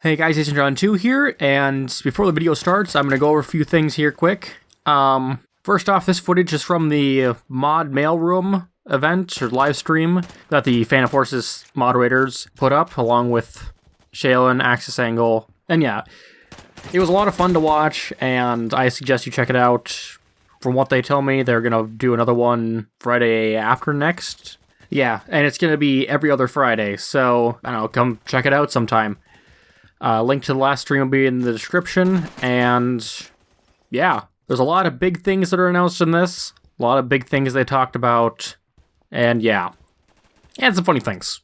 Hey guys, it's John 2 here, and before the video starts, I'm going to go over a few things here quick. First off, this footage is from the mod Mailroom event, or live stream, that the Fan of Forces moderators put up, along with Shaylin, Axis Angle, and yeah, it was a lot of fun to watch, and I suggest you check it out. From what they tell me, they're going to do another one Friday after next. Yeah, and it's going to be every other Friday, so, I don't know, come check it out sometime. Link to the last stream will be in the description, and yeah, there's a lot of big things that are announced in this, a lot of big things they talked about, and yeah, and some funny things,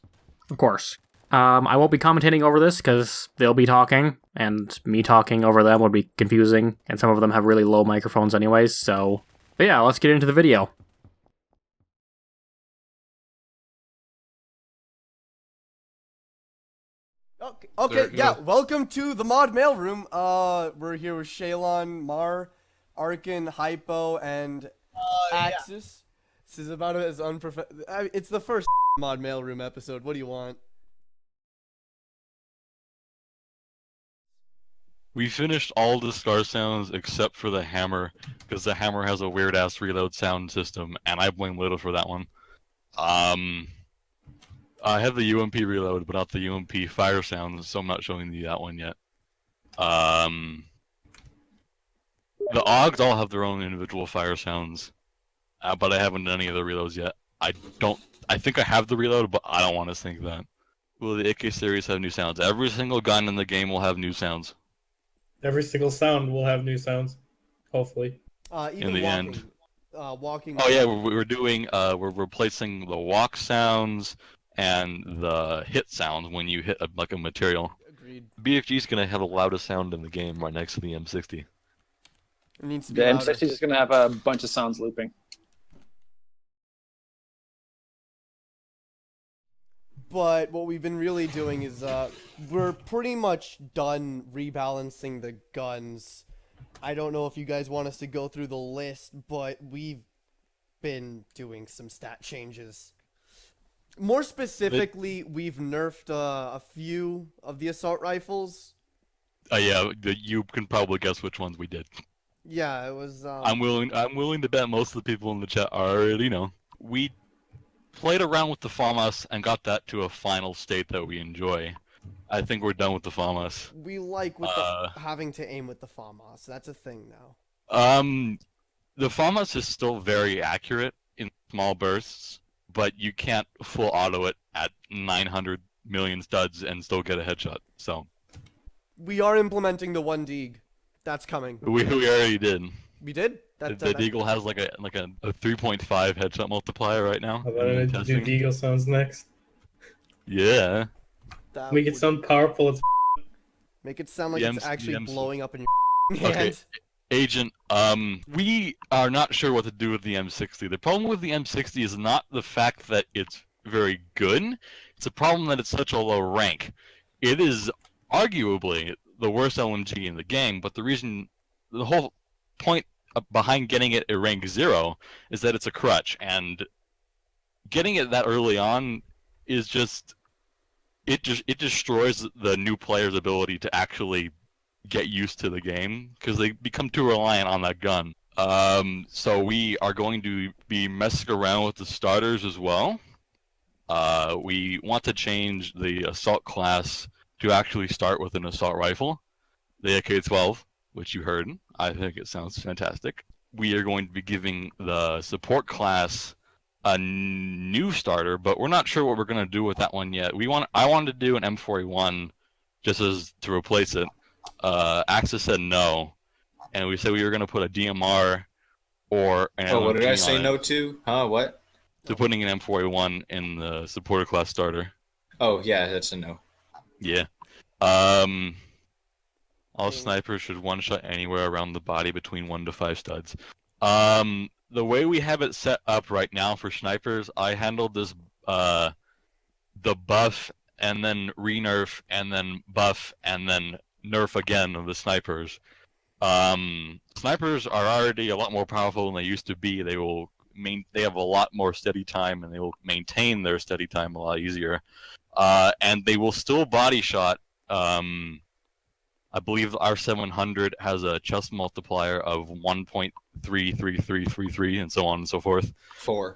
of course. I won't be commentating over this, because they'll be talking, and me talking over them would be confusing, and some of them have really low microphones anyways, so, but yeah, let's get into the video. Okay, yeah, welcome to the mod mailroom. We're here with Shaylon, Mar, Arkin, Hypo, and Axis. This is about as unprofessional. It's the first mod mailroom episode. What do you want? We finished all the scar sounds except for the hammer, because the hammer has a weird-ass reload sound system, and I blame Little for that one. I have the UMP reload, but not the UMP fire sounds, so I'm not showing you that one yet. The AUGs all have their own individual fire sounds, but I haven't done any of the reloads yet. I think I have the reload, but I don't want to think that. Will the EDGY series have new sounds? Every single gun in the game will have new sounds. Every single sound will have new sounds, hopefully. Even in the walking, end. Walking. Oh yeah, we're replacing the walk sounds and the hit sounds when you hit a material. Agreed. BFG's gonna have the loudest sound in the game right next to the M60. It needs to be The louder. M60 is just gonna have a bunch of sounds looping. But what we've been really doing is, we're pretty much done rebalancing the guns. I don't know if you guys want us to go through the list, but we've been doing some stat changes. More specifically, we've nerfed a few of the assault rifles. Yeah, you can probably guess which ones we did. Yeah, it was. I'm willing to bet most of the people in the chat already know. We played around with the FAMAS and got that to a final state that we enjoy. I think we're done with the FAMAS. We like with having to aim with the FAMAS. That's a thing now. The FAMAS is still very accurate in small bursts, but you can't full auto it at 900 million studs and still get a headshot. So we are implementing the 1 That's coming. we already did. We did? The Deagle has like a 3.5 headshot multiplier right now. How about I do Deagle sounds next? Yeah. Make it sound powerful as Make it sound like it's actually blowing up in your hand. Okay. Agent, we are not sure what to do with the M60. The problem with the M60 is not the fact that it's very good, it's a problem that it's such a low rank. It is arguably the worst LMG in the game, but the whole point behind getting it at rank 0 is that it's a crutch, and getting it that early on is just it destroys the new player's ability to actually get used to the game, because they become too reliant on that gun. So we are going to be messing around with the starters as well. We want to change the assault class to actually start with an assault rifle, the AK-12, which you heard. I think it sounds fantastic. We are going to be giving the support class a new starter, but we're not sure what we're going to do with that one yet. I wanted to do an M41 just as to replace it. Axis said no, and we said we were going to put a DMR or an Oh, what did I LMG say on no it, to? Huh, what? to putting an M41 in the supporter class starter. Oh, yeah, that's a no. Yeah. All snipers should one-shot anywhere around the body between 1 to 5 studs. The way we have it set up right now for snipers, I handled this, the buff, and then re-nerf, and then buff, and then nerf again of the snipers. Snipers are already a lot more powerful than they used to be. They have a lot more steady time, and they will maintain their steady time a lot easier. And they will still body shot I believe the R700 has a chest multiplier of 1.33333 and so on and so forth. 4.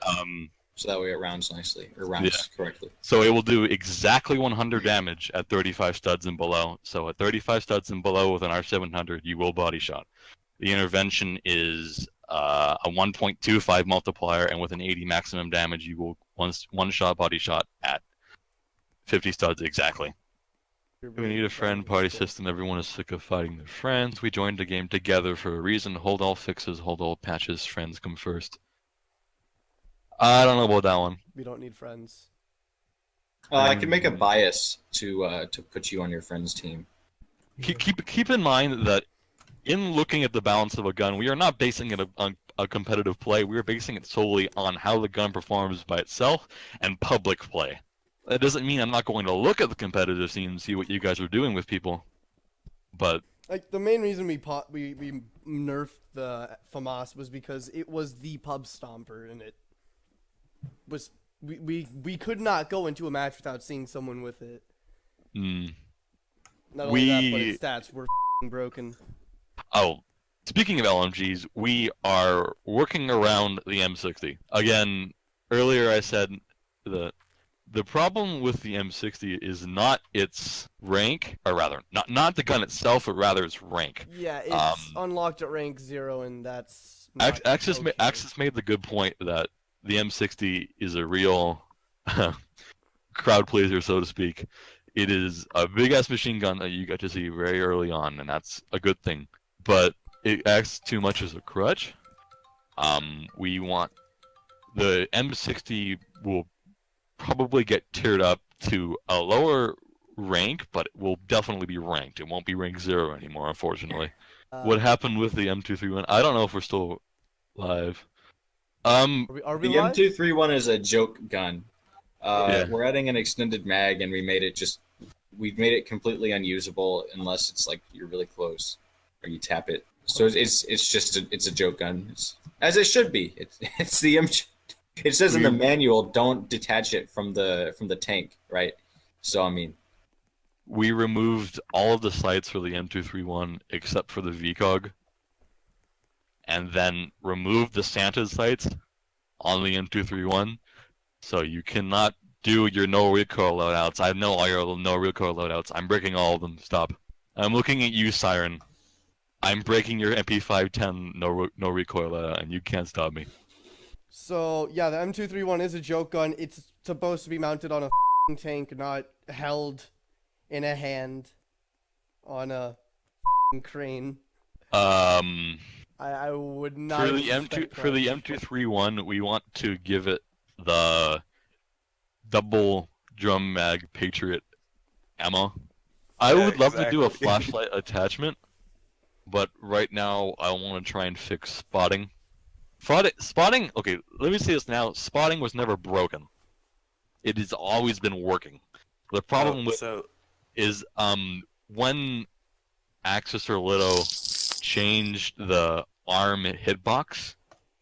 So that way it rounds nicely, or rounds correctly. So it will do exactly 100 damage at 35 studs and below. So at 35 studs and below with an R700, you will body shot. The intervention is a 1.25 multiplier, and with an 80 maximum damage, you will one shot body shot at 50 studs exactly. We need a friend party system. Everyone is sick of fighting their friends. We joined the game together for a reason. Hold all fixes, hold all patches. Friends come first. I don't know about that one. We don't need friends. I can make a bias to put you on your friend's team. Keep in mind that in looking at the balance of a gun, we are not basing it on a competitive play. We are basing it solely on how the gun performs by itself and public play. That doesn't mean I'm not going to look at the competitive scene and see what you guys are doing with people. But Like, the main reason we nerfed the FAMAS was because it was the pub stomper, and it was we could not go into a match without seeing someone with it. Not only that, but its stats were broken. Oh, speaking of LMGs, we are working around the M60. Again, earlier I said the problem with the M60 is not its rank, or rather, not the gun itself, but rather its rank. Yeah, it's unlocked at rank 0, and that's not Axis okay. Axis made the good point that the M60 is a real crowd pleaser, so to speak. It is a big-ass machine gun that you get to see very early on, and that's a good thing. But it acts too much as a crutch. We want... The M60 will probably get tiered up to a lower rank, but it will definitely be ranked. It won't be rank 0 anymore, unfortunately. What happened with the M231? I don't know if we're still live. Are we The live? M231 is a joke gun. Yeah. We're adding an extended mag, and we made it completely unusable unless it's like you're really close or you tap it. So it's just a joke gun, as it should be. It's the M. It says in the manual, don't detach it from the tank, right? So I mean, we removed all of the sights for the M231 except for the VCOG, and then removed the Santa's sights on the M231, so you cannot do your no recoil loadouts. I know all your no recoil loadouts. I'm breaking all of them. Stop. I'm looking at you, Siren. I'm breaking your MP510 no recoil loadout, and you can't stop me. So, yeah, the M231 is a joke gun. It's supposed to be mounted on a tank, not held in a hand on a crane. I would not For the expect for the that. M231, we want to give it the double drum mag Patriot ammo. I Yeah, would love to do a exactly. flashlight attachment, but right now I want to try and fix spotting. Spotting. Okay, let me say this now. Spotting was never broken. It has always been working. The problem with is when Axis or Lido changed the arm hitbox,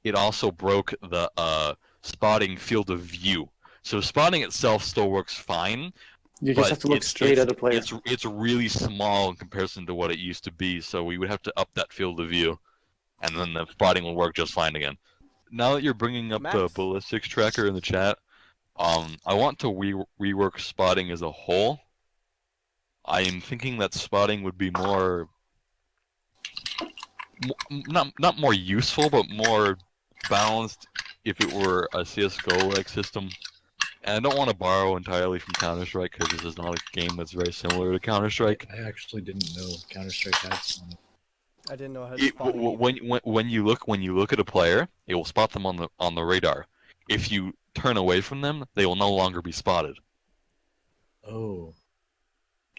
it also broke the spotting field of view. So spotting itself still works fine. You just have to look straight at the player. It's really small in comparison to what it used to be, so we would have to up that field of view, and then the spotting will work just fine again. Now that you're bringing up the Max? ballistics tracker in the chat, I want to rework spotting as a whole. I am thinking that spotting would be more, not more useful, but more balanced if it were a CS:GO-like system. And I don't want to borrow entirely from Counter-Strike because this is not a game that's very similar to Counter-Strike. I actually didn't know Counter-Strike had some. I didn't know how to spot it. When you look at a player, it will spot them on the radar. If you turn away from them, they will no longer be spotted. Oh.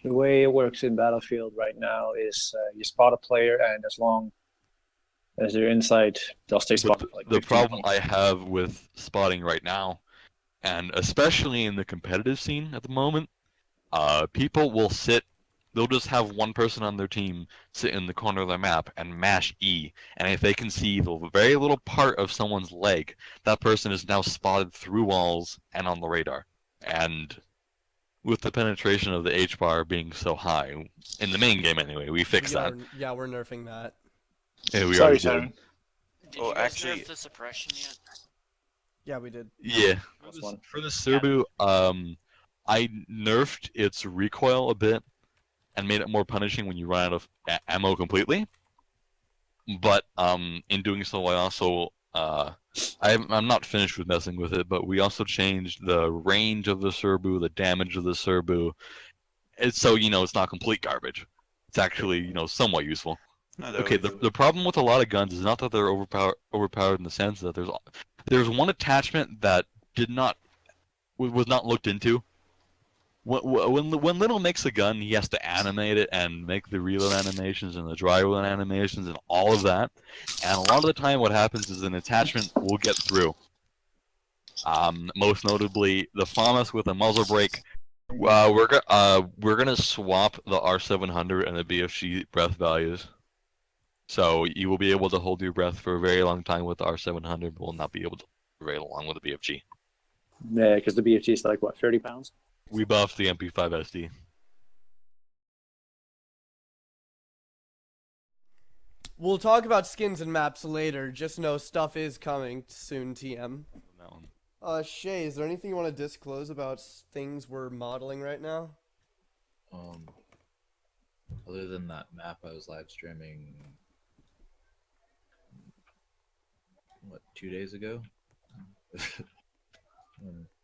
The way it works in Battlefield right now is you spot a player, and as long as they're inside, they'll stay spotted. Like The 15 problem seconds. I have with spotting right now, and especially in the competitive scene at the moment, people will they'll just have one person on their team sit in the corner of their map and mash E, and if they can see the very little part of someone's leg, that person is now spotted through walls and on the radar. And with the penetration of the H bar being so high in the main game anyway. We fixed that. Yeah, we're nerfing that. Yeah, we Sorry, already did. Simon. Did Oh, you guys actually- nerf the suppression yet? Yeah, we did. Yeah. Last one. For the Serbu, I nerfed its recoil a bit and made it more punishing when you run out of ammo completely. But in doing so, I also I'm not finished with messing with it, but we also changed the range of the Serbu, the damage of the Serbu. It's so it's not complete garbage. It's actually somewhat useful. No, that Okay, was- the problem with a lot of guns is not that they're overpowered in the sense that there's one attachment that was not looked into. When Little makes a gun, he has to animate it and make the reload animations and the dry reload animations and all of that. And a lot of the time, what happens is an attachment will get through. Most notably, the FAMAS with a muzzle brake. We're gonna swap the R700 and the BFG breath values. So you will be able to hold your breath for a very long time with the R700, but will not be able to very long with the BFG. Yeah, because the BFG is like, what, 30 pounds? We buffed the MP5 SD. We'll talk about skins and maps later. Just know stuff is coming soon, TM. Shay, is there anything you want to disclose about things we're modeling right now? Other than that map I was live streaming, what, 2 days ago?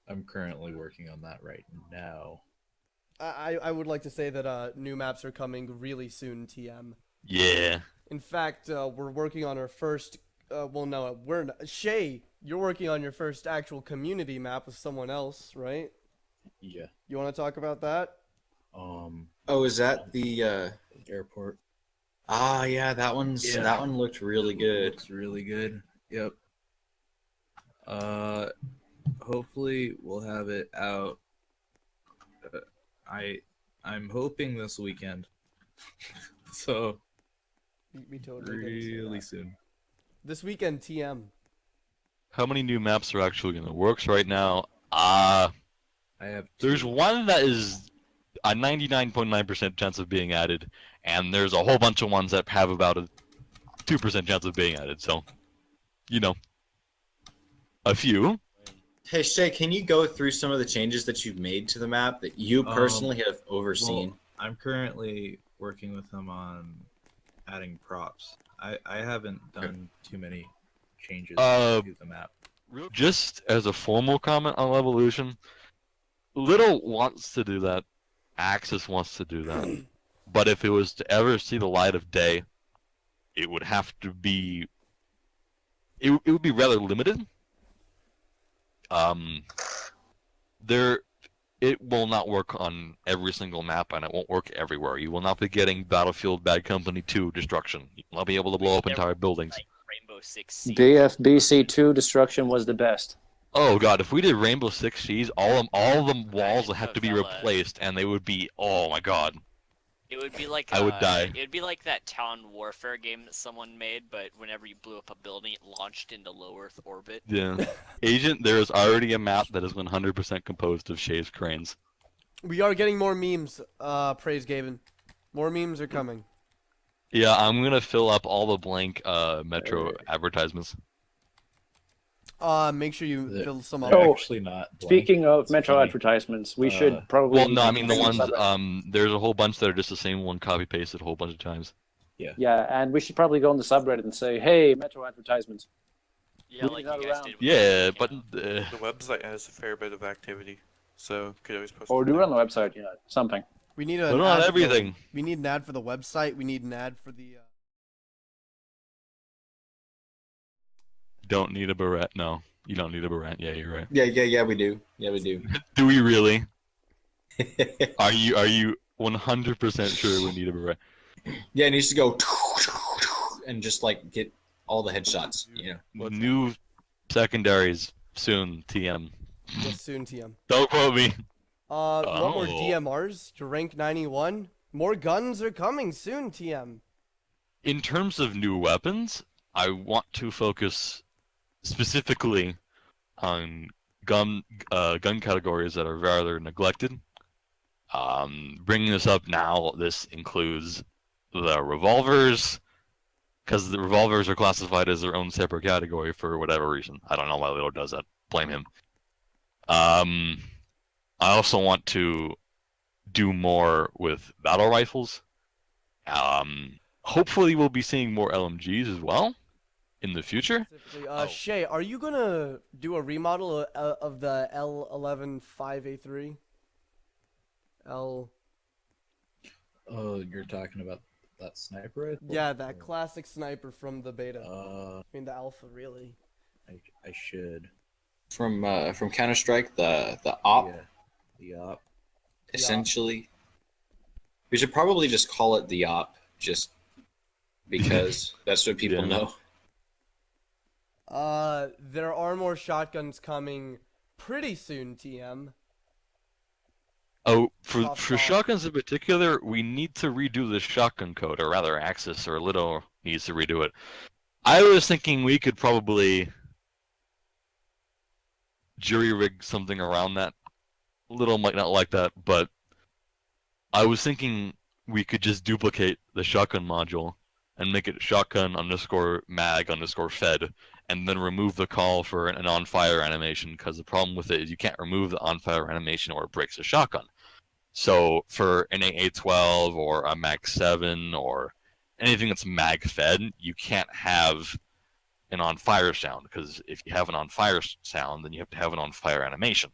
I'm currently working on that right now. I would like to say that new maps are coming really soon, TM. Yeah. In fact, we're working on our first. Well, no, we're not. Shay, you're working on your first actual community map with someone else, right? Yeah. You want to talk about that? Oh, is that the Airport. yeah, that one looked really good. Looks really good. Yep. Hopefully we'll have it out. I'm hoping this weekend. So We totally didn't say really that. soon. This weekend, TM. How many new maps are actually in the works right now? I have There's two. one that is a 99.9% chance of being added, and there's a whole bunch of ones that have about a 2% chance of being added. So, a few. Hey Shay, can you go through some of the changes that you've made to the map that you personally have overseen? Well, I'm currently working with them on adding props. I haven't done too many changes to the map. Just as a formal comment on Evolution, Little wants to do that. Axis wants to do that. But if it was to ever see the light of day, it would have to be. It would be rather limited. It will not work on every single map, and it won't work everywhere. You will not be getting Battlefield Bad Company 2 destruction. You will not be able to blow up entire buildings. Like Rainbow Six Siege. BFBC2 destruction was the best. Oh god, if we did Rainbow Six Siege, all the walls would have to be Favela. replaced, and they would be. Oh my god. It would be like I would die. It would be like that Town Warfare game that someone made, but whenever you blew up a building, it launched into low Earth orbit. Yeah. Agent, there is already a map that is 100% composed of shaved cranes. We are getting more memes. Praise Gaben. More memes are coming. Yeah, I'm gonna fill up all the blank Metro advertisements. Make sure you They're- fill some up. They're Oh, actually not. blank. Speaking of It's Metro funny. advertisements, we should probably. Well, no, I mean the bring ones. this up. There's a whole bunch that are just the same one, copy pasted a whole bunch of times. Yeah, and we should probably go on the subreddit and say, "Hey, Metro advertisements." Yeah, Moving like that you guys around. did. With Yeah, the but account. The website has a fair bit of activity, so could always post. Or it do it there. on the website, something. We need but an not ad for the- everything. we need an ad for the website. We need an ad for the. Don't need a barrette. No, you don't need a barrette. Yeah, you're right. Yeah, we do. Yeah, we do. Do we really? Are you 100% sure we need a barrette? Yeah, it needs to go and just like get all the headshots. New secondaries soon. TM. Yes, soon, TM. Don't quote me. Want more Oh. DMRs to rank 91? More guns are coming soon, TM. In terms of new weapons, I want to focus specifically on gun categories that are rather neglected. Bringing this up now, this includes the revolvers, because the revolvers are classified as their own separate category for whatever reason. I don't know why Lilo does that. Blame him. I also want to do more with battle rifles. Hopefully we'll be seeing more LMGs as well in the future. Shay, are you gonna do a remodel of the L11-5A3? Oh, you're talking about that sniper rifle? Yeah, that classic sniper from the beta. I mean, the alpha, really. I should. From Counter-Strike, the op. Yeah, the op. Essentially, we should probably just call it the op, just because that's what people know. There are more shotguns coming pretty soon, TM. Oh, for shotguns in particular, we need to redo the shotgun code, or rather, Axis or Little needs to redo it. I was thinking we could probably jury rig something around that. Little might not like that, but I was thinking we could just duplicate the shotgun module and make it shotgun_mag_fed, and then remove the call for an on-fire animation, because the problem with it is you can't remove the on-fire animation or it breaks the shotgun. So for an AA-12 or a Mag-7 or anything that's mag-fed, you can't have an on-fire sound, because if you have an on-fire sound, then you have to have an on-fire animation.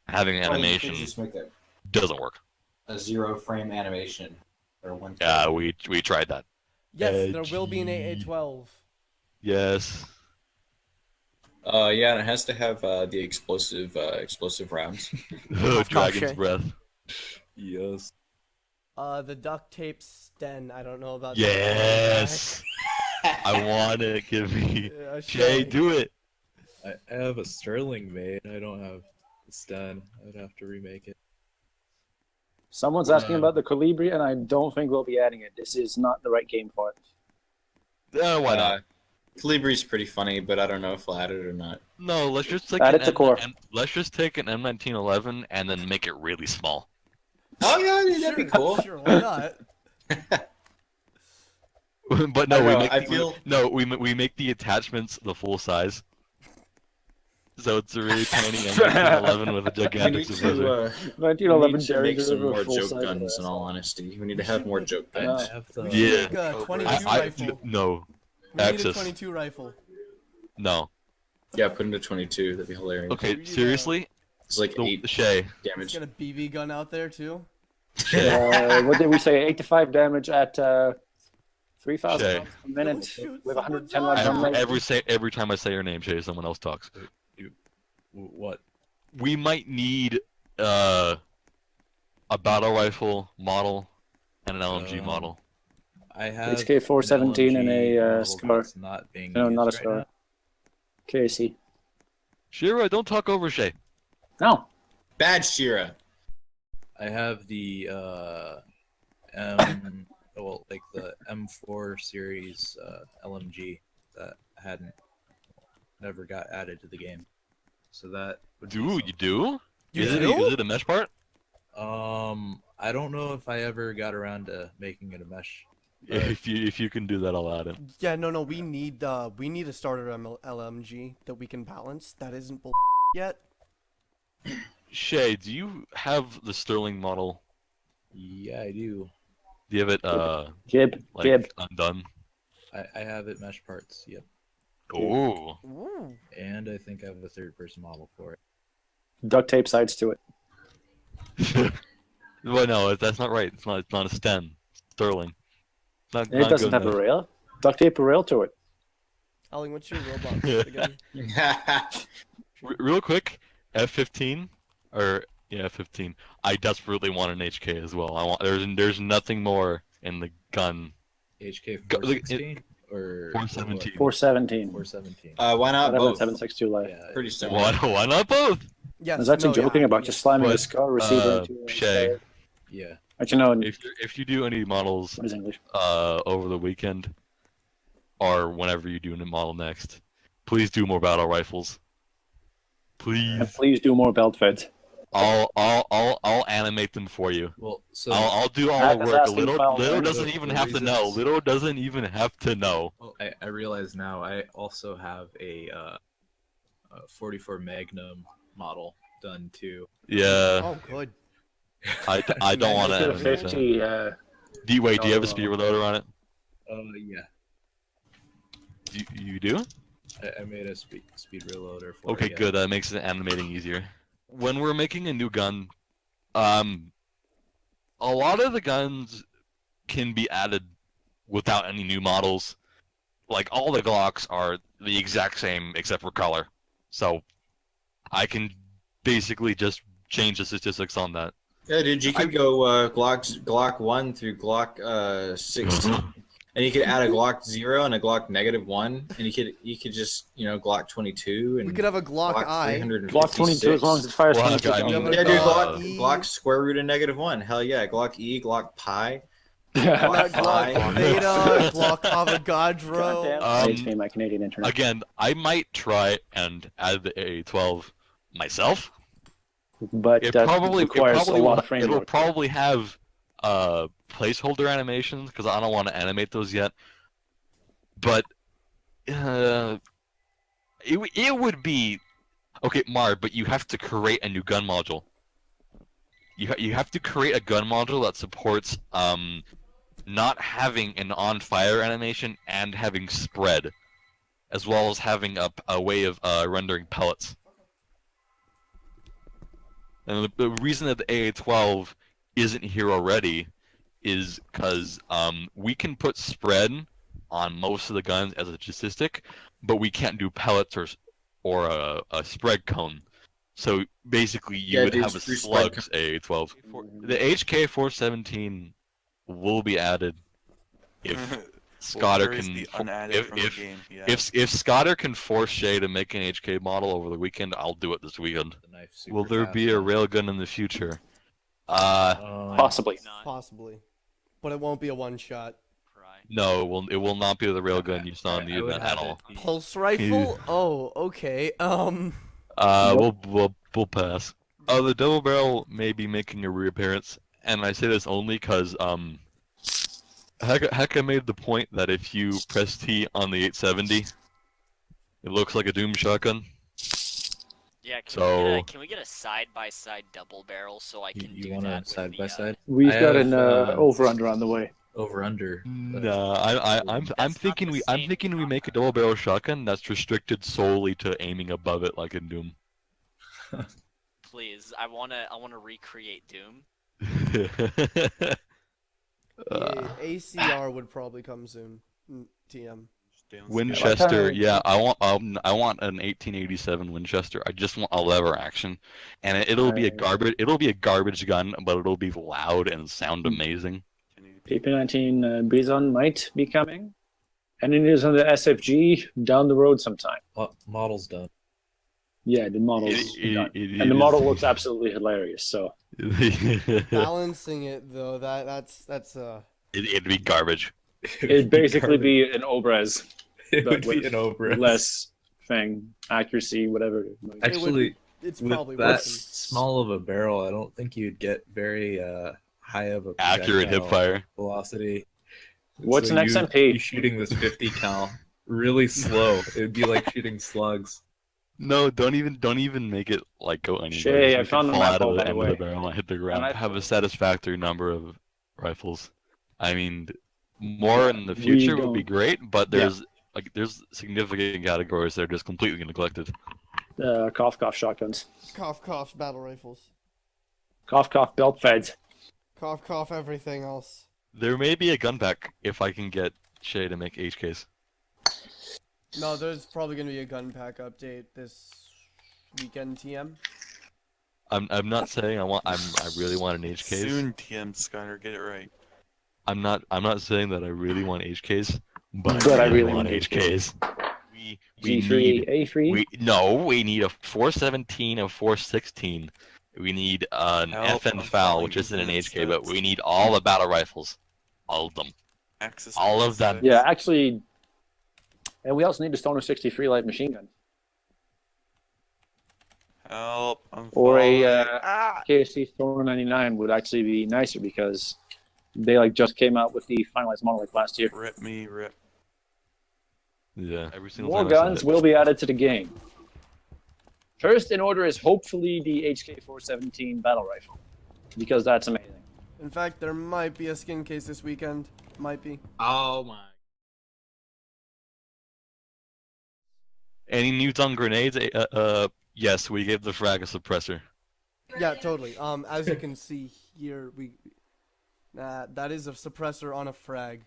Having an animation just make that doesn't work. a 0-frame animation or 1. Yeah, we tried that. Yes, there will be an AA-12. Yes. Yeah, and it has to have the explosive rounds. Dragon's breath. Yes. The duct tape Sten. I don't know about Yes. I want it. Give me. Jay, do it. I have a Sterling made. I don't have it's done. I'd have to remake it. Someone's asking about the Colibri, and I don't think we'll be adding it. This is not the right game for it. Why not? Calibri's pretty funny, but I don't know if we'll add it or not. No, let's just take Add it to core. let's just take an M1911 and then make it really small. Oh yeah, that'd be cool. Sure, why not? But no, we make the attachments the full size. So it's a really tiny M1911 with a gigantic suppressor. 1911 We need to make some Derringer, more full joke size. guns, in all honesty. We need to have more joke guns. I have the, We should make a 22 I rifle. no. We need a Axis. 22 rifle. No. Yeah, put into 22. That'd be hilarious. Okay, seriously? It's like 8 Shay. damage. Got a BB gun out there too. What did we say? 85 damage at 3,000 Shay. rounds per minute Don't shoot with someone 110 rounds per minute. Every time I say your name, Shay, someone else talks. what? We might need a battle rifle model and an LMG model. I have HK 417 and a model Scar. that's not being No, not a used Scar. right KC. Shira, don't talk over Shay. No. Bad Shira. now. I have the like the M4 series LMG that never got added to the game. So that would be Dude, you do? You Is do? it a mesh part? I don't know if I ever got around to making it a mesh. If you can do that, I'll add it. Yeah, no, we need a starter LMG that we can balance. That isn't bull yet. Shay, do you have the Sterling model? Yeah, I do. Do you have it Gib. like Gib. undone? I have it mesh parts. Yep. Ooh. Ooh. And I think I have a third-person model for it. Duct tape sides to it. Well, no, that's not right. It's not a stem. Sterling. Not, It doesn't have a rail. Duct tape a rail to it. Ollie, what's your Roblox again? Real quick, F15 or yeah, F15. I desperately want an HK as well. I want. There's nothing more in the gun. HK 416 or 417. 417. 417. Why not both? 762 light. Yeah, Pretty similar. Why not both? Yes, I was actually joking about just slamming the But, Scar receiver into Shay, yeah. Actually, no. if you do any models What is English? over the weekend or whenever you do a model next, please do more battle rifles. Please. And please do more belt feds. I'll animate them for you. Well, so I'll do all Matt the is work. asking Little Falcon. doesn't even The have to know. reasons- Little doesn't even have to know. well, I realize now I also have a 44 Magnum model done too. Yeah, Oh, good. I don't want to Get a animate that. 50. Do you have a speed reloader on it? Yeah, You do? I made a speed reloader for Okay, it, yeah. good. That makes it animating easier. When we're making a new gun, a lot of the guns can be added without any new models. Like all the Glocks are the exact same except for color, so I can basically just change the statistics on that. Yeah, dude, you could go Glock 1 through Glock 16, and you could add a Glock 0 and a Glock -1, and you could just Glock 22 and We could have a Glock I. 356. Block 22 as long as it fires Well, 22 I mean- rounds. Yeah, dude, Glock Glock, E. Glock square root of -1. Hell yeah, Glock E, Glock Pi. Glock Glock Beta, Glock Avogadro. I hate to be my Canadian internet. Again, I might try and add the AA-12 myself. But that requires a lot of It'll framework. probably have placeholder animations because I don't want to animate those yet. But it would be okay, Mar. But you have to create a new gun module. You have to create a gun module that supports not having an on fire animation and having spread, as well as having a way of rendering pellets. And the reason that the AA-12 isn't here already is because we can put spread on most of the guns as a statistic, but we can't do pellets or a spread cone. So basically, you would have a slugs AA-12. The HK-417 will be added if Scotter where is can. the unadded from the game? Yeah. If Scotter can force Shay to make an HK model over the weekend, I'll do it this weekend. The knife super Will there fast be a now. railgun in the future? Possibly. Not Possibly. But it won't be a one-shot. cry. No, it will not be the railgun you saw in the I would event have at all. it be- Pulse rifle? Oh, okay. We'll pass. The double barrel may be making a reappearance, and I say this only because Hecka made the point that if you press T on the 870, it looks like a Doom shotgun. Yeah, So- can we get a side-by-side double barrel so I can You do want a that with side the, by side? We've I got have, an over-under on the way. Over under. No, I'm That's thinking not the I'm same thinking we make a double barrel shotgun that's restricted solely to aiming above it like in Doom. Please, I wanna recreate Doom. The ACR would probably come soon. TM. Stay on Winchester, Kinda- yeah, I want an 1887 Winchester. I just want a lever action, and it'll be a garbage gun, but it'll be loud and sound amazing. PP19 Bison might be coming. And it is on the SFG down the road sometime. Model's done. Yeah, the model's done. It And the model is- looks absolutely hilarious, so Balancing it though, that's It'd be garbage. it'd basically be an Obraz, It but would be with an Obra. less thing, accuracy, whatever. Actually, it's with probably that working. small of a barrel, I don't think you'd get very high of a Accurate hip projectile fire. velocity. What's an you XMP? shooting this 50 cal really slow. It would be like shooting slugs. No, don't even make it like go anywhere. Shay, Just I make it found the fall map out of all, the by the end of way. the barrel and hit the ground. I- Have a satisfactory number of rifles. I mean, more in the future would be don't- great, but there's significant categories that are just completely neglected. Cough, cough shotguns. Cough cough battle rifles. Cough, cough belt feds. Cough cough everything else. There may be a gun pack if I can get Shay to make HKs. No, there's probably gonna be a gun pack update this weekend. TM. I'm not saying I really want an HKs. Soon, TM Skyner, get it right. I'm not saying that I really want HKs, but, But I really want HKs. We G3, A3. we need a 417, a 416. We need an Help, FN I'm FAL, falling which isn't an into HK, but steps. we need all the battle rifles. All of them. Axis All of them. six. Yeah, actually, and we also need a Stoner 63 light machine gun. Help! I'm Or falling. a KSC Thor 99 would actually be nicer because they like just came out with the finalized model like last year. Rip me, rip. Yeah, every single More time I say guns it. will be added to the game. First in order is hopefully the HK417 battle rifle, because that's amazing. In fact, there might be a skin case this weekend. Might be. Oh my. Any news on grenades? Yes, we gave the frag a suppressor. Yeah, totally. As you can see here, that is a suppressor on a frag.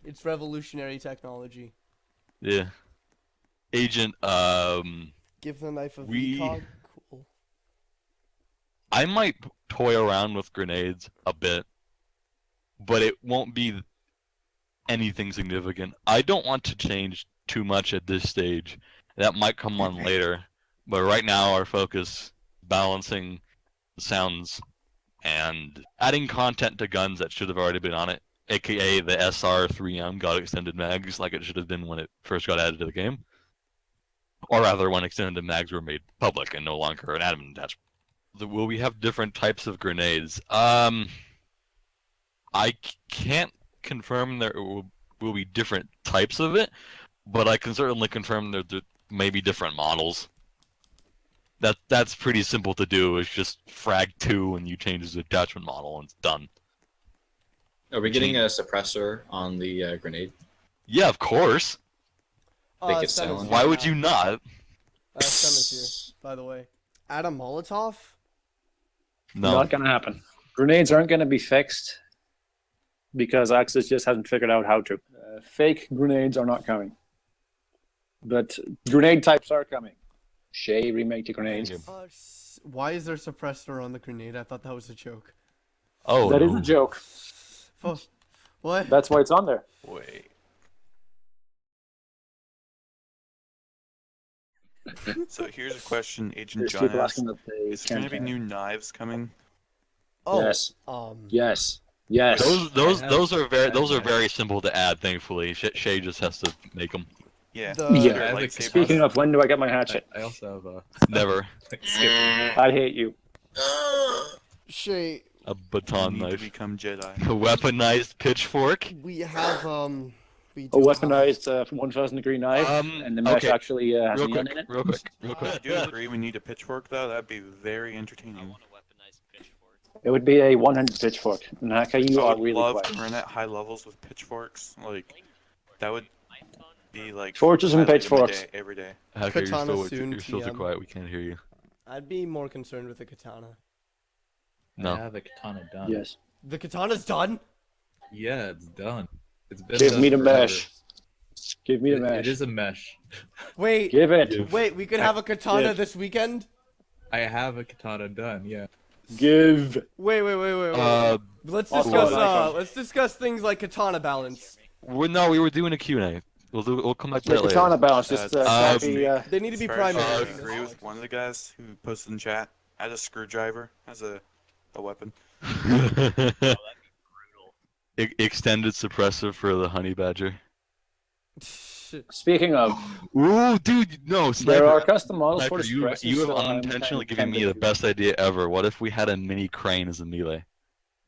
It's revolutionary technology. Yeah. Agent, Give the knife a We- VCOG. Cool. I might toy around with grenades a bit, but it won't be anything significant. I don't want to change too much at this stage. That might come on later, but right now our focus balancing the sounds and adding content to guns that should have already been on it, aka the SR3M got extended mags like it should have been when it first got added to the game, or rather when extended mags were made public and no longer an admin attachment. Will we have different types of grenades? I can't confirm there will be different types of it, but I can certainly confirm there may be different models. That's pretty simple to do. It's just frag 2 and you change the attachment model and it's done. Are we getting a suppressor on the grenade? Yeah, of course. Make it Sam is sound- Why here would now. you not? Sam is here, by the way. Add a Molotov? No. Not gonna happen. Grenades aren't gonna be fixed because Axis just hasn't figured out how to. Fake grenades are not coming, but grenade types are coming. Shay remake the grenades. Why is there a suppressor on the grenade? I thought that was a joke. Oh, That is no. a joke. Oh, what? That's why it's on there. Wait. So here's a question Agent There's John people asked. asking that they Is there can't. going to be new knives coming? Oh, Yes. um, Yes. Yes. Those are very simple to add. Thankfully, Shay just has to make them. Yeah. The- Yeah. Lightsabers. Speaking of, when do I get my hatchet? I also have a. Never I hate you. Shay, a baton need to knife, become Jedi. a weaponized pitchfork. we have, we A do weaponized 1,000 degree knife, and the mesh okay. actually has Real neon quick, in it. real quick. I do agree we need a pitchfork though. That'd be very I entertaining. want a weaponized pitchfork. It would be a 100 pitchfork. Naka, you I are would really love quick. to run at high levels with pitchforks. Like that would be like Torches and highlight of my pitchforks. day, every day. Hacker, Katana soon, you're still too TM. quiet. We can't hear you. I'd be more concerned with the katana. No. I have a katana done. Yes. The katana's done? Yeah, it's done. It's been Give done me the forever. mesh. Give me the mesh. It is a mesh. Wait, Give it. wait, we could have a katana Give. this weekend? I have a katana done. Yeah. Give. Wait. Let's Also, discuss, like, let's discuss things like katana balance. We were doing a Q&A. We'll come back to The that later. katana balance. Just Um, They need to be As far as primary. I agree with one of the guys who posted in chat. Add a screwdriver as a weapon. Extended suppressor for the honey badger. Speaking of, Ooh, dude, no, Sniper. there are custom models Sniper, for the you suppressors, have so I'm unintentionally kinda given me the tempted. best idea ever. What if we had a mini crane as a melee?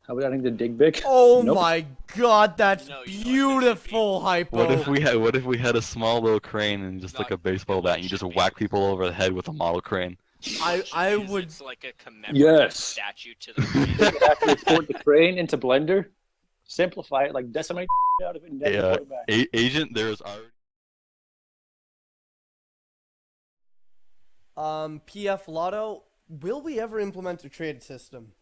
How about adding the dig big? Oh Nope. my god, that's No, you know what that should be? beautiful, Hypo. What if we had a small little crane and just like a baseball bat and you just whack people over the head with a model crane? I Use would. It's like a commemorative Yes. statue to the You could actually export the crane into Blender, simplify it, like decimate out of it, and then Yeah, import it back. Agent, there is already. PF Lotto, will we ever implement a trade system?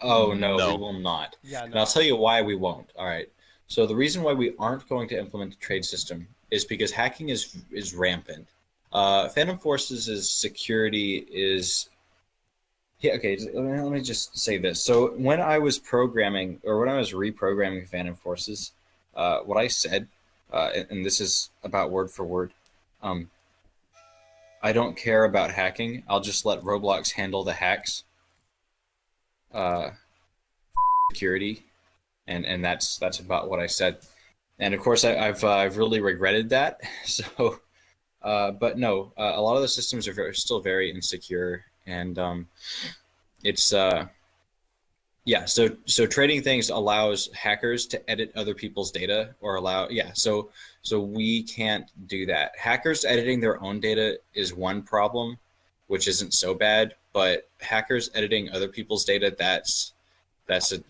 Oh no, No. we will not. Yeah, And I'll tell you why we won't. All right. So the reason why we aren't going to implement a trade system is because hacking is rampant. Phantom Forces' security is. Yeah. Okay. Let me just say this. So when I was programming or when I was reprogramming Phantom Forces, what I said, and this is about word for word, I don't care about hacking. I'll just let Roblox handle the hacks. Security, and that's about what I said. And of course, I've really regretted that. So But no, a lot of the systems are still very insecure, and it's yeah. So trading things allows hackers to edit other people's data, or So we can't do that. Hackers editing their own data is one problem, which isn't so bad. But hackers editing other people's data, that's an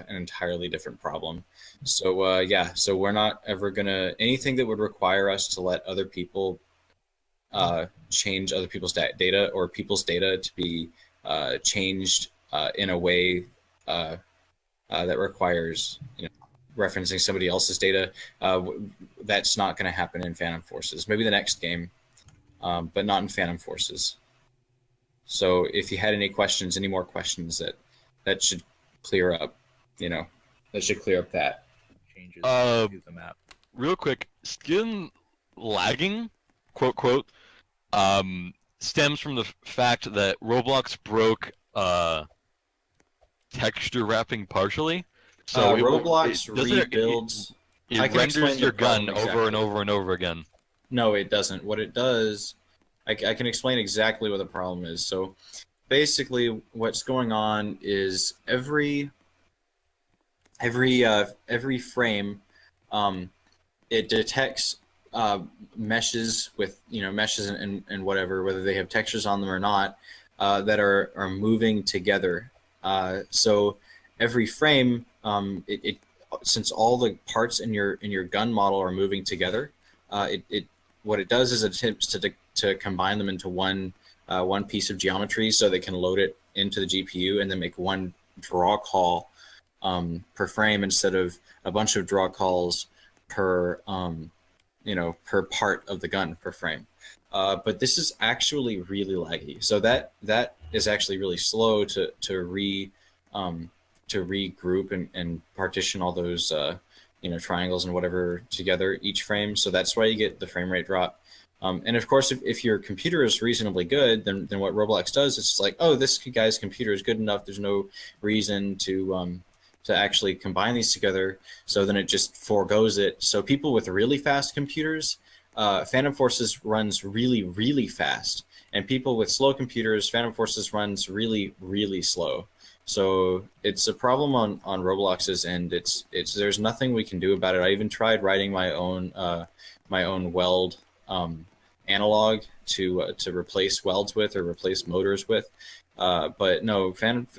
entirely different problem. So yeah, so we're not ever gonna anything that would require us to let other people change other people's data, or people's data to be changed in a way that requires referencing somebody else's data. That's not going to happen in Phantom Forces. Maybe the next game, but not in Phantom Forces. So if you had any more questions, that should clear up. That should clear up that. Changes to the map. Real quick, skin lagging, quote quote, stems from the fact that Roblox broke texture wrapping partially. So Roblox rebuilds. It renders your gun over and over and over again. No, it doesn't. What it does, I can explain exactly what the problem is. So basically, what's going on is every frame, it detects meshes with meshes and whatever, whether they have textures on them or not, that are moving together. So every frame, since all the parts in your gun model are moving together, what it does is it attempts to combine them into one piece of geometry, so they can load it into the GPU and then make one draw call per frame, instead of a bunch of draw calls per per part of the gun per frame. But this is actually really laggy. So that is actually really slow to regroup and partition all those triangles and whatever together each frame. So that's why you get the frame rate drop. And of course, if your computer is reasonably good, then what Roblox does is it's like, oh, this guy's computer is good enough. There's no reason to actually combine these together. So then it just forgoes it. So people with really fast computers, Phantom Forces runs really, really fast. And people with slow computers, Phantom Forces runs really, really slow. So it's a problem on Roblox's end. There's nothing we can do about it. I even tried writing my own weld analog to replace welds with, or replace motors with. But no,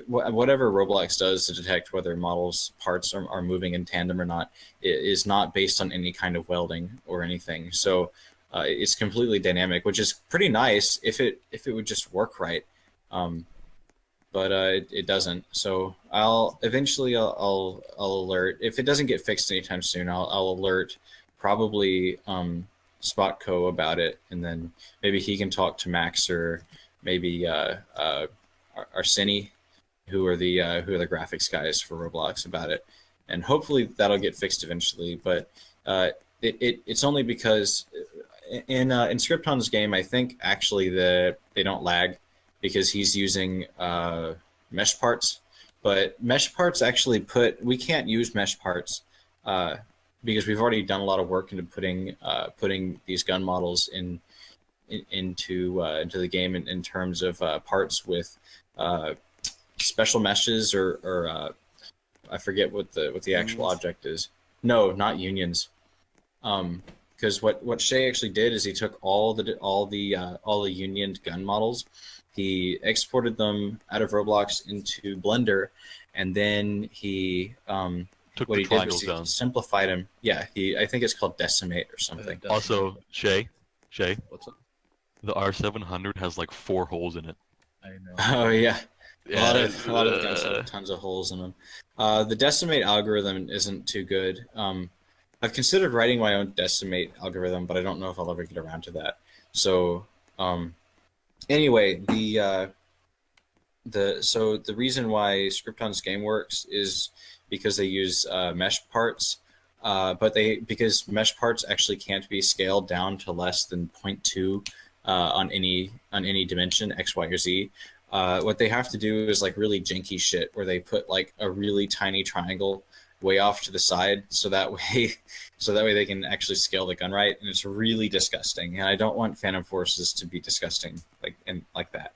whatever Roblox does to detect whether models' parts are moving in tandem or not, it is not based on any kind of welding or anything. So it's completely dynamic, which is pretty nice if it would just work right. But it doesn't. So I'll alert if it doesn't get fixed anytime soon. I'll alert probably Spotco about it, and then maybe he can talk to Max, or maybe Arseni, who are the graphics guys for Roblox, about it, and hopefully that'll get fixed eventually. But it's only because in Scripton's game, I think actually that they don't lag, because he's using mesh parts. But mesh parts actually we can't use mesh parts because we've already done a lot of work into putting these gun models into the game in terms of parts with special meshes, or I forget what the actual object is. No, not unions. Because what Shay actually did is he took all the unioned gun models, he exported them out of Roblox into Blender, and then he Took what the he did triangles was he down. simplified them. Yeah, I think it's called Decimate or something. Also, Shay, What's up? the R700 has like 4 holes in it. I know. Oh yeah. A lot of Yeah, guns have tons of holes in them. The Decimate algorithm isn't too good. I've considered writing my own Decimate algorithm, but I don't know if I'll ever get around to that. So anyway, the reason why Scripton's game works is because they use mesh parts, because mesh parts actually can't be scaled down to less than 0.2 on any dimension X, Y, or Z. What they have to do is like really janky shit, where they put like a really tiny triangle way off to the side, so that way they can actually scale the gun right, and it's really disgusting. And I don't want Phantom Forces to be disgusting like that.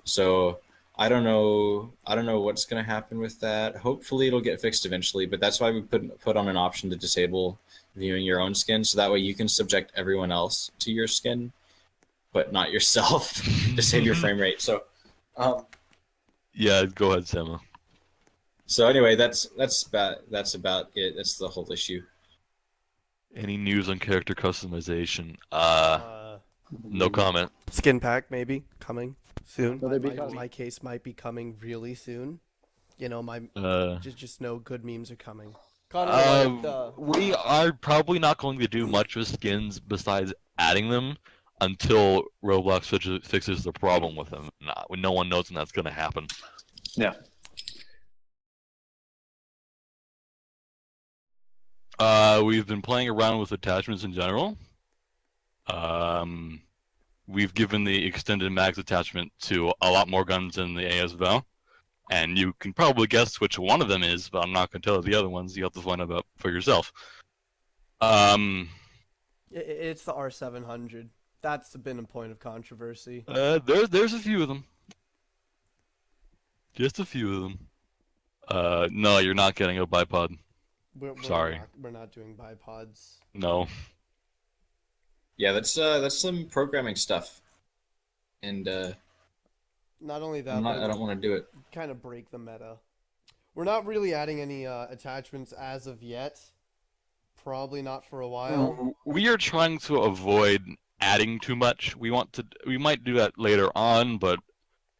So I don't know what's gonna happen with that. Hopefully it'll get fixed eventually, but that's why we put on an option to disable viewing your own skin, so that way you can subject everyone else to your skin, but not yourself, to save your frame rate. So, yeah, go ahead, Sama. So anyway, that's about it. That's the whole issue. Any news on character customization? No comment. Skin pack maybe coming soon. Will they be coming? My case might be coming really soon. You know, just know good memes are coming. Connor, we are probably not going to do much with skins besides adding them until Roblox fixes the problem with them. No one knows when that's going to happen. Yeah. We've been playing around with attachments in general. We've given the extended mags attachment to a lot more guns in the ASVAL, and you can probably guess which one of them is, but I'm not going to tell you the other ones. You have to find out for yourself. it's the R700. That's been a point of controversy. There's a few of them. Just a few of them. No, you're not getting a bipod. Sorry. We're not doing bipods. No. Yeah, that's some programming stuff, and not only that, I don't want to do it. Kind of break the meta. We're not really adding any attachments as of yet. Probably not for a while. We are trying to avoid adding too much. We might do that later on, but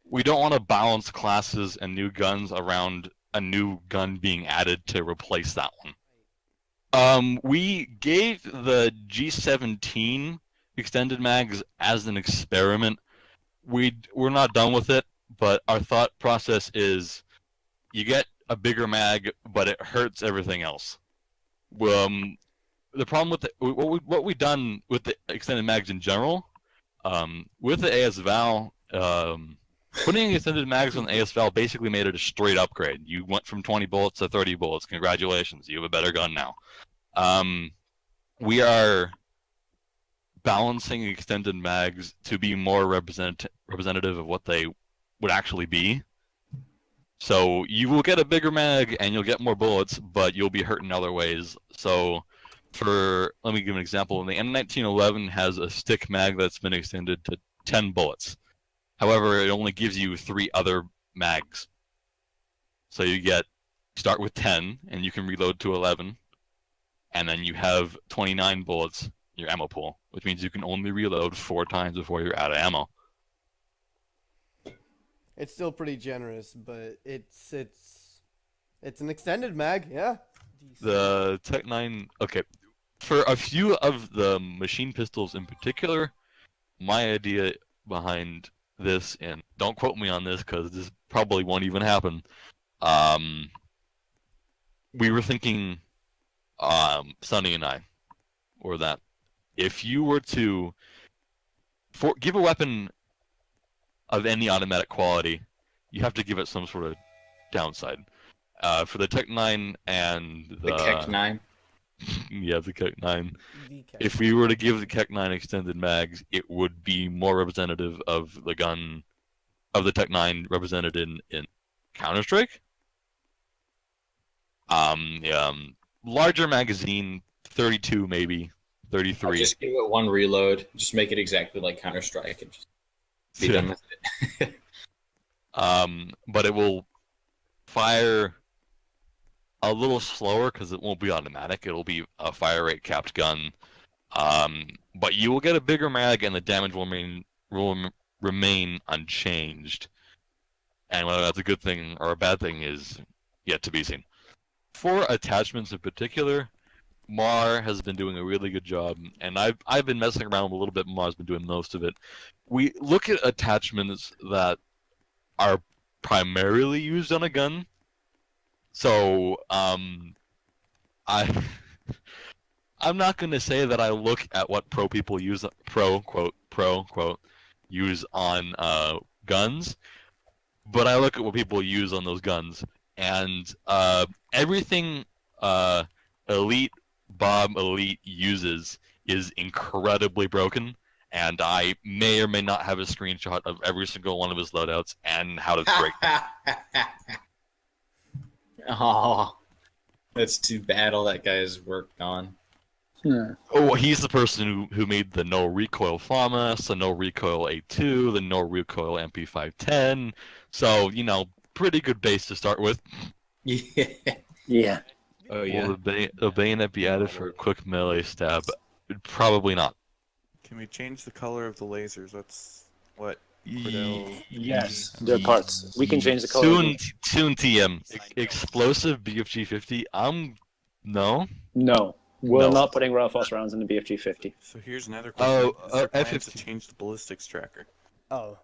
we don't want to balance classes and new guns around a new gun being added to replace that one. We gave the G17 extended mags as an experiment. We're not done with it, but our thought process is you get a bigger mag, but it hurts everything else. The problem with what we've done with the extended mags in general, with the ASVAL, putting extended mags on the ASVAL basically made it a straight upgrade. You went from 20 bullets to 30 bullets. Congratulations, you have a better gun now. We are balancing extended mags to be more representative of what they would actually be. So you will get a bigger mag and you'll get more bullets, but you'll be hurt in other ways. So let me give an example. The M1911 has a stick mag that's been extended to 10 bullets. However, it only gives you 3 other mags. So you start with 10 and you can reload to 11. And then you have 29 bullets in your ammo pool, which means you can only reload 4 times before you're out of ammo. It's still pretty generous, but it's an extended mag, yeah. The Tech 9, okay. For a few of the machine pistols in particular, my idea behind this, and don't quote me on this because this probably won't even happen, we were thinking, Sonny and I, or that if you were to give a weapon of any automatic quality, you have to give it some sort of downside. For the Tech 9 and the Keck 9. Yeah, the Keck 9. If we were to give the Keck 9 extended mags, it would be more representative of the gun, of the Tech 9 represented in Counter-Strike. Larger magazine, 32 maybe, 33. I'll just give it 1 reload. Just make it exactly like Counter-Strike and just be done with it. But it will fire a little slower because it won't be automatic. It'll be a fire rate capped gun. But you will get a bigger mag and the damage will remain unchanged. And whether that's a good thing or a bad thing is yet to be seen. For attachments in particular, Mar has been doing a really good job, and I've been messing around a little bit. Mar's been doing most of it. We look at attachments that are primarily used on a gun. So I'm not going to say that I look at what pro people use, pro quote use on guns, but I look at what people use on those guns. And everything Elite uses is incredibly broken, and I may or may not have a screenshot of every single one of his loadouts and how to break them. Oh, that's too bad. All that guy has worked on. Oh, he's the person who made the no recoil FAMAS, the no recoil A2, the no recoil MP510. So, you know, pretty good base to start with. Yeah. Yeah. Oh yeah. Will the bayonet be added for a quick melee stab? Probably not. Can we change the color of the lasers? That's what Cordell. Yes, they're parts. We can change the color. Soon TM. Explosive BFG 50. No. No, we're No. not putting Ralphos rounds in the BFG 50. So here's another question. Is there plans F15. to change the ballistics tracker? Oh,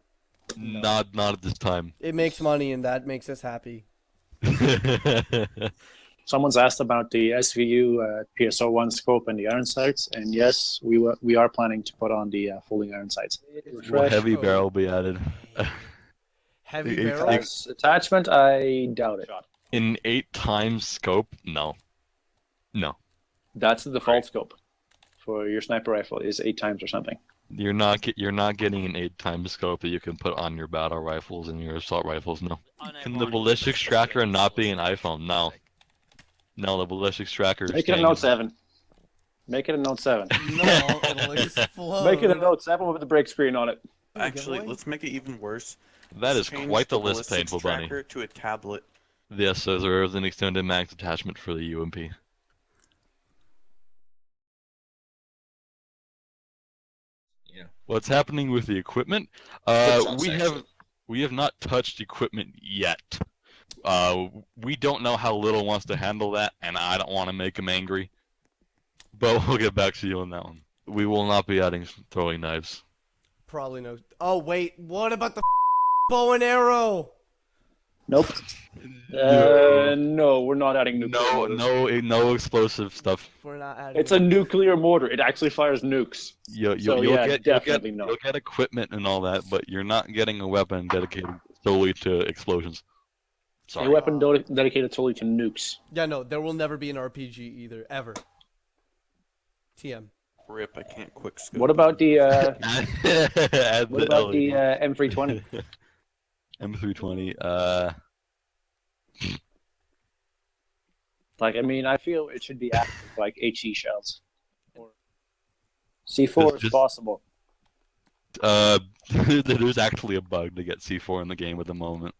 Not at this time. it makes money, and that makes us happy. Someone's asked about the SVU PSO1 scope and the iron sights, and yes, we are planning to put on the folding iron sights. Will heavy barrel be added? Heavy It- barrel. As attachment, I doubt it. In 8 times scope? No. That's the default scope for your sniper rifle is 8 times or something. You're not getting an 8 times scope that you can put on your battle rifles and your assault rifles. No. Can the ballistics tracker not be an iPhone? No. No, the ballistics tracker. is Make it a staying Note in- 7. Make it a Note 7. No, it'll explode. Make it a Note 7 with the break screen on it. Actually, giveaway? let's make it even worse. That Let's is change quite the list, ballistics painful bunny. tracker to a tablet. Yes, so there is an extended max attachment for the UMP. Yeah. What's happening with the equipment? Flip-flop We section. have not touched equipment yet. We don't know how Little wants to handle that, and I don't want to make him angry. But we'll get back to you on that one. We will not be adding throwing knives. Probably no. Oh wait, what about the bow and arrow? Nope. No, we're not adding nuclear motors. No explosive stuff. We're not adding. It's a nuclear mortar. It actually fires nukes. You'll Definitely not. You'll get equipment and all that, but you're not getting a weapon dedicated solely to explosions. Sorry. A weapon dedicated solely to nukes. Yeah, no, there will never be an RPG either, ever. TM. Rip, I can't quick scope. What about the Add what the about the LED. M320? M320? Like, I mean, I feel it should be active, like HE shells. C4 is Just- possible. There's actually a bug to get C4 in the game at the moment.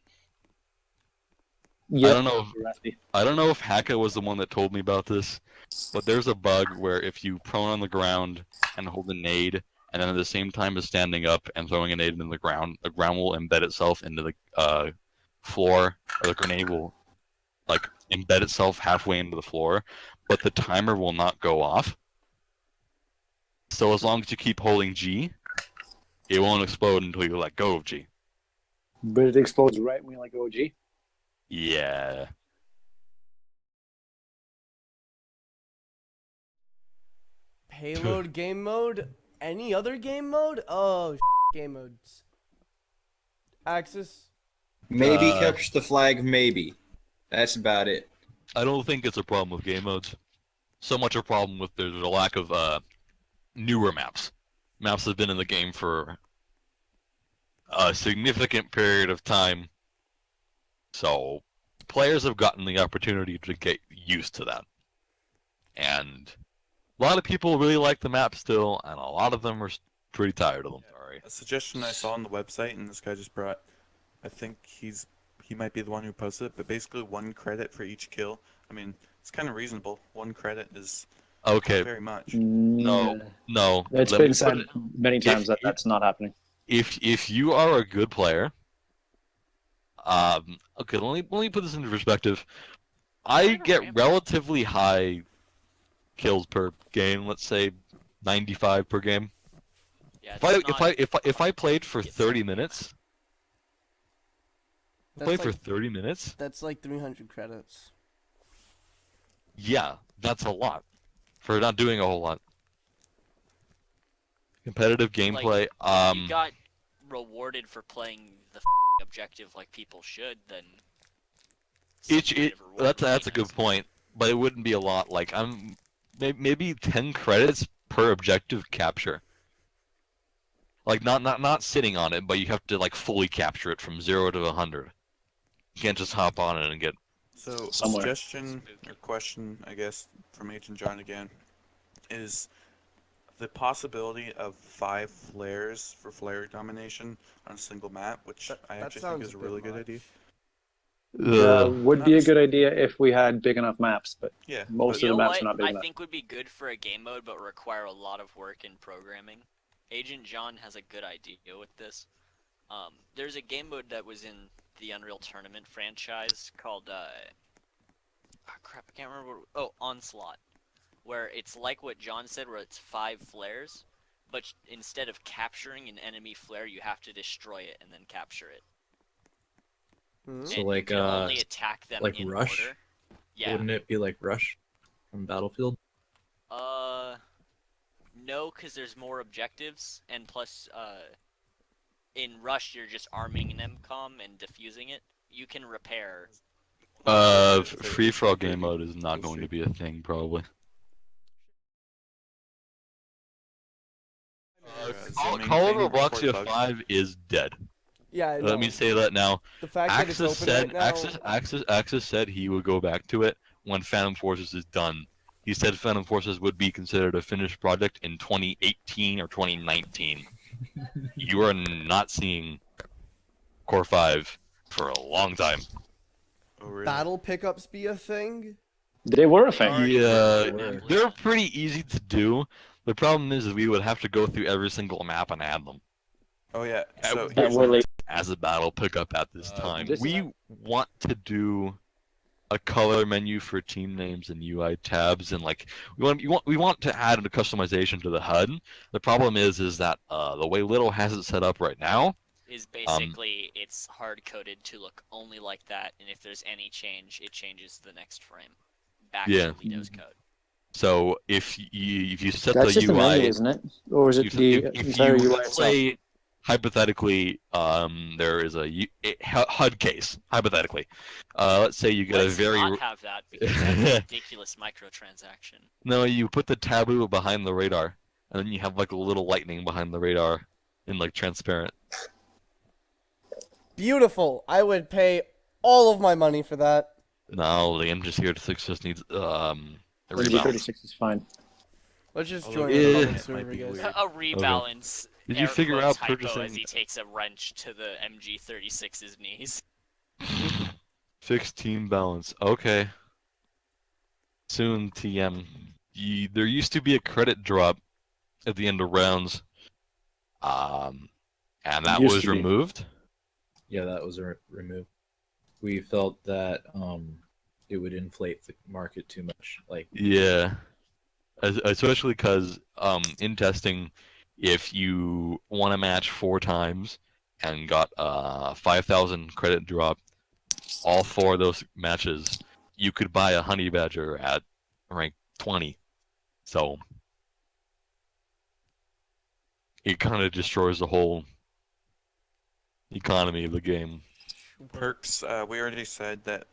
Yeah, I don't know. I don't know if Haka was the one that told me about this, but there's a bug where if you prone on the ground and hold a nade, and then at the same time as standing up and throwing a nade into the ground will embed itself into the floor, or the grenade will like embed itself halfway into the floor, but the timer will not go off. So as long as you keep holding G, it won't explode until you let go of G. But it explodes right when you like OG. Yeah. Payload game mode? Any other game mode? Oh, game modes. Axis? Maybe capture the flag, maybe. That's about it. I don't think it's a problem with game modes. So much a problem with there's a lack of newer maps. Maps have been in the game for a significant period of time. So players have gotten the opportunity to get used to that. And a lot of people really like the map still, and a lot of them are pretty tired of them. Sorry. A suggestion I saw on the website, and this guy just brought. I think he might be the one who posted it, but basically 1 credit for each kill. I mean, it's kind of reasonable. 1 credit is Okay. not very much. No. It's Let been me said put it- many times that that's not happening. If you are a good player, okay, let me put this into perspective. I get relatively high kills per game. Let's say 95 per game. Yeah, If I played for 30 minutes, That's for like, 30 minutes, that's like 300 credits. yeah, that's a lot for not doing a whole lot. Competitive gameplay. If you got rewarded for playing the objective like people should, then That's a good point, but it wouldn't be a lot. Like maybe 10 credits per objective capture. Like not sitting on it, but you have to like fully capture it from 0 to 100. You can't just hop on it and get. So, Somewhere. suggestion or question, I guess, from Agent John again, is the possibility of 5 flares for flare domination on a single map, which I that actually think sounds is a a bit really good much. idea. Would be a good idea if we had big enough maps, but Yeah, most You of know the maps what are not big I enough. think would be good for a game mode, but require a lot of work in programming? Agent John has a good idea with this. There's a game mode that was in the Unreal Tournament franchise called, crap, I can't remember Onslaught. Where it's like what John said, where it's 5 flares, but instead of capturing an enemy flare, you have to destroy it and then capture it. Hmm? So And like you can only attack them like in Rush? order. Yeah. Wouldn't it be like Rush from Battlefield? No, because there's more objectives, and plus, in Rush, you're just arming an MCOM and defusing it. You can repair. Free for all game mode is not going to be a thing, probably. Call of Robloxia 5 is dead. Yeah, Let me say that now. The fact that it's open right now. Axis said he would go back to it when Phantom Forces is done. He said Phantom Forces would be considered a finished project in 2018 or 2019. You are not seeing Core 5 for a long time. Oh, really? Battle pickups be a thing? They were a thing. Yeah, they're pretty easy to do. The problem is we would have to go through every single map and add them. Oh yeah. So And we're late. As a battle pickup at this time. this is We want to do a color menu for team names and UI tabs, and like we want to add a customization to the HUD. The problem is that the way Little has it set up right now Is basically it's hard coded to look only like that, and if there's any change, it changes the next frame back to Lido's code. So if you set That's the just UI, the menu, isn't it? Or is it the if entire you UI let's itself? say hypothetically there is a HUD case. Hypothetically, let's say you get Let's a very not have that because that's a ridiculous microtransaction. No, you put the taboo behind the radar, and then you have like a little lightning behind the radar, in like transparent. Beautiful. I would pay all of my money for that. No, the MG36 just needs a The rebalance. G36 is fine. Let's just Although join it the might public server, be guys. weird. A rebalance. Did you air figure quotes out hypo purchasing- as he takes a wrench to the MG36's knees? Fixed team balance. Okay. Soon, TM. There used to be a credit drop at the end of rounds, and that Used was to be. removed. Yeah, that was removed. We felt that it would inflate the market too much. Like Yeah. Especially because in testing, if you won a match 4 times and got 5,000 credit drop, all 4 of those matches, you could buy a honey badger at rank 20. So it kind of destroys the whole economy of the game. Perks. We already said that.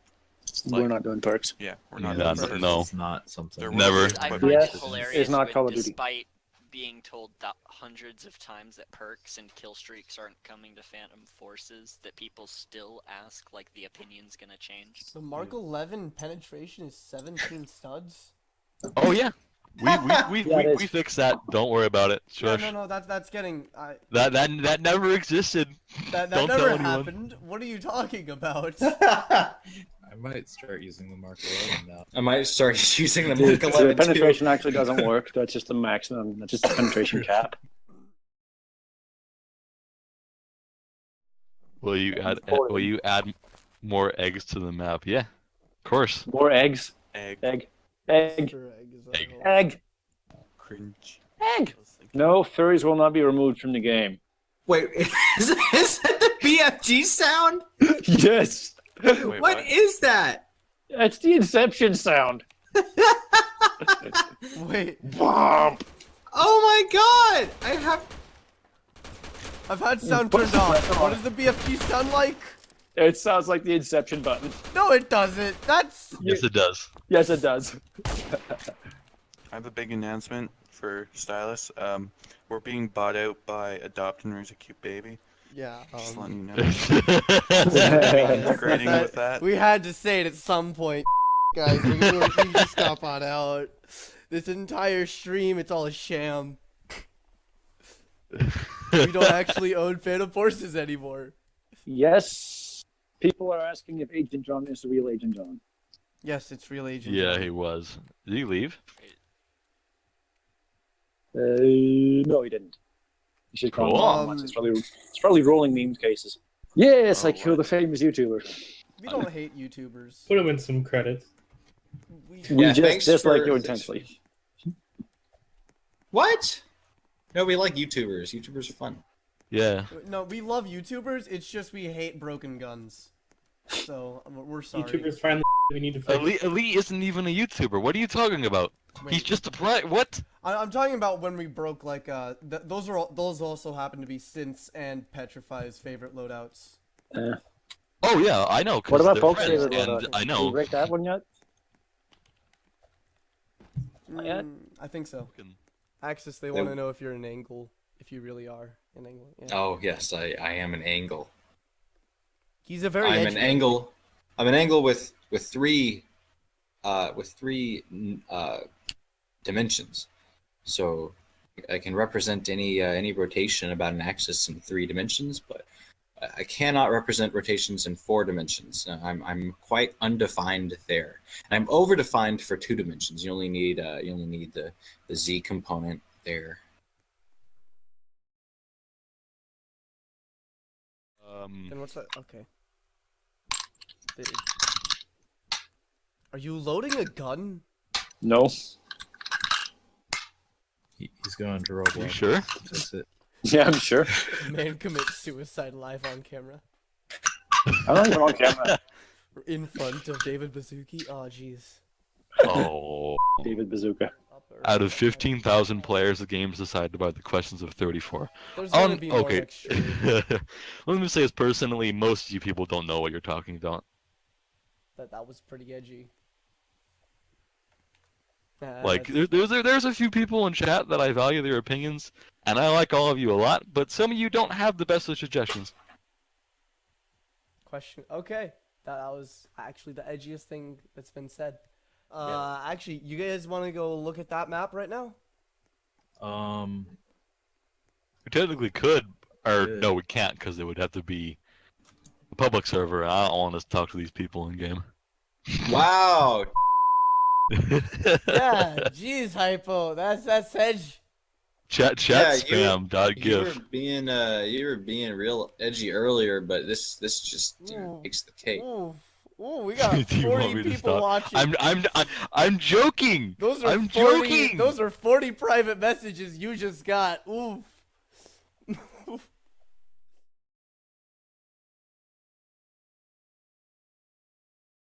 We're not doing perks. Yeah, we're not. Yeah, doing perks. no. it's not something. There Never. will be, I but find Yeah, it perks hilarious it's not when, Call of Duty. despite being told that hundreds of times that perks and kill streaks aren't coming to Phantom Forces, that people still ask like the opinion's gonna change. The Mark 11 penetration is 17 studs? Oh yeah, Yeah, it we is. fixed that. Don't worry about it. No, Shush. no, that's getting... That never existed. That Don't tell never anyone. happened. What are you talking about? I might start using the Mark 11 now. I might start using the The, Mark the 11 too. penetration actually doesn't work. That's just the maximum. That's just the penetration cap. Will you add more eggs to the map? Yeah, of course. More eggs. egg. Egg. Egg. Sure, is that Egg. all? Egg. Cringe. Egg. No, furries will not be removed from the game. Wait, is that the BFG sound? Yes. Wait, What is that? It's the Inception sound. Wait, Bomb. Oh my god! I have. I've had sound Put turned some off. pressure What on does the BFG sound like? It sounds like the Inception button. No, it doesn't. That's Yes, it does. Yes, it does. I have a big announcement for Stylus. We're being bought out by Adopt and Raise a Cute Baby. yeah. Just letting you know. Yes, Integrating with that. We had to say it at some point, guys. We just stop on out. This entire stream, it's all a sham. We don't actually own Phantom Forces anymore. Yes. People are asking if Agent John is the real Agent John. Yes, it's real Agent. Yeah, John. he was. Did he leave? No, he didn't. You should call Cool. him. It's probably rolling meme cases. Yes, I killed a famous YouTuber. We don't hate YouTubers. Put him in some credits. We We Yeah, just thanks dislike for- you intensely. What? No, we like YouTubers. YouTubers are fun. Yeah. No, we love YouTubers. It's just we hate broken guns. So we're sorry. YouTubers finally we need to fix. Elite isn't even a YouTuber. What are you talking about? Wait. He's just a what? I'm talking about when we broke like those also happen to be Synth's and Petrify's favorite loadouts. Oh yeah, I know. 'Cause What about they're folks' friends, favorite and loadout? I Did know. you break that one yet? Not yet? I think so. Fucking- Axis, they want to know if you're an angle, if you really are an angle. Yeah. Oh yes, I am an angle. He's a very I'm edgy an angle. I'm an angle with three dimensions. So I can represent any rotation about an axis in 3 dimensions, but I cannot represent rotations in 4 dimensions. I'm quite undefined there, and I'm overdefined for 2 dimensions. You only need the z component there. Then what's that? Okay. Are you loading a gun? No. He's going to Roblox. You sure? That's it. Yeah, I'm sure. Man commits suicide live on camera. I'm not even on camera. In front of David Bazooki. Oh, jeez. Oh. David Bazooka. Out of 15,000 players, the game's decided by the questions of 34. There's gonna be more Okay. next stream. Let me say this personally, most of you people don't know what you're talking about. That was pretty edgy. Like, That's- there's a few people in chat that I value their opinions, and I like all of you a lot, but some of you don't have the best of suggestions. question. Okay, that was actually the edgiest thing that's been said. Actually, you guys want to go look at that map right now? We technically could, or Yeah. no, we can't, because it would have to be a public server, and I don't want us to talk to these people in game. Wow. Yeah, jeez, Hypo, that's edge. Chat Yeah, spam dot You gif. were being real edgy earlier, but this just Ooh. takes the cake. Ooh, we got Do you want 40 me to people stop? watching. I'm joking. Those are I'm 40, joking. Those are 40 private messages you just got. Ooh.